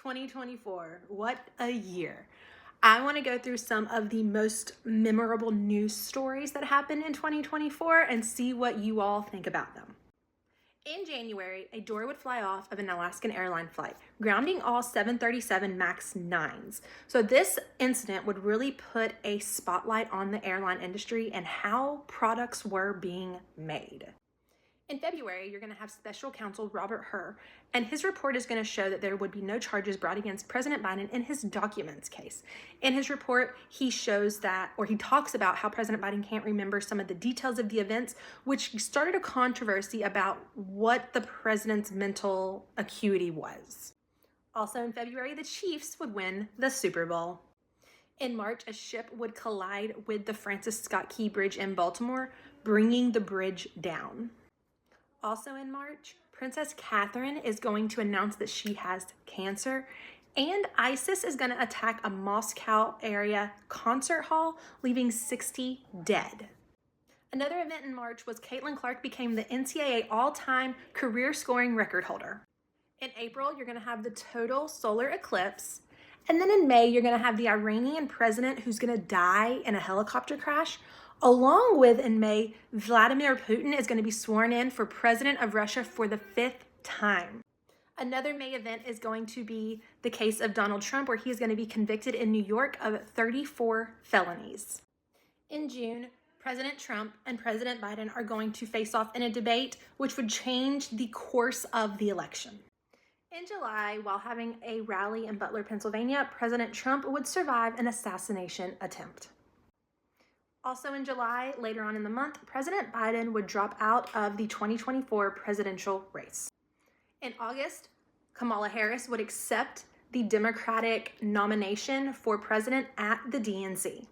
2024, what a year. I want to go through some of the most memorable news stories that happened in 2024 and see what you all think about them. In January, a door would fly off of an Alaskan airline flight, grounding all 737 MAX 9s. So this incident would really put a spotlight on the airline industry and how products were being made. In February, you're going to have special counsel Robert Hur, and his report is going to show that there would be no charges brought against President Biden in his documents case. In his report, he shows that, or he talks about how President Biden can't remember some of the details of the events, which started a controversy about what the president's mental acuity was. Also in February, the Chiefs would win the Super Bowl. In March, a ship would collide with the Francis Scott Key Bridge in Baltimore, bringing the bridge down. Also in March, Princess Catherine is going to announce that she has cancer, and ISIS is going to attack a Moscow area concert hall, leaving 60 dead. Another event in March was Caitlin Clark became the NCAA all-time career scoring record holder. In April, you're going to have the total solar eclipse. And then in May, you're going to have the Iranian president who's going to die in a helicopter crash. Along with, in May, Vladimir Putin is going to be sworn in for president of Russia for the 5th time. Another May event is going to be the case of Donald Trump, where he is going to be convicted in New York of 34 felonies. In June, President Trump and President Biden are going to face off in a debate which would change the course of the election. In July, while having a rally in Butler, Pennsylvania, President Trump would survive an assassination attempt. Also in July, later on in the month, President Biden would drop out of the 2024 presidential race. In August, Kamala Harris would accept the Democratic nomination for president at the DNC.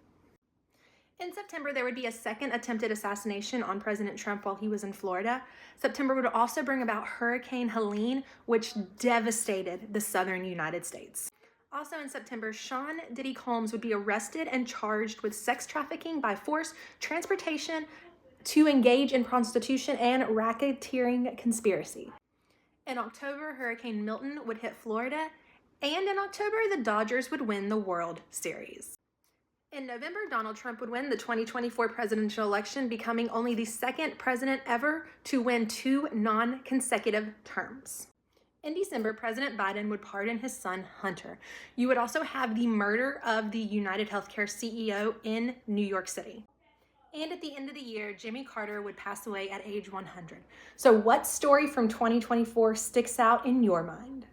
In September, there would be a second attempted assassination on President Trump while he was in Florida. September would also bring about Hurricane Helene, which devastated the southern United States. Also in September, Sean Diddy Combs would be arrested and charged with sex trafficking by force, transportation to engage in prostitution, and racketeering conspiracy. In October, Hurricane Milton would hit Florida, and in October, the Dodgers would win the World Series. In November, Donald Trump would win the 2024 presidential election, becoming only the second president ever to win 2 non-consecutive terms. In December, President Biden would pardon his son, Hunter. You would also have the murder of the United Healthcare CEO in New York City. And at the end of the year, Jimmy Carter would pass away at age 100. So what story from 2024 sticks out in your mind?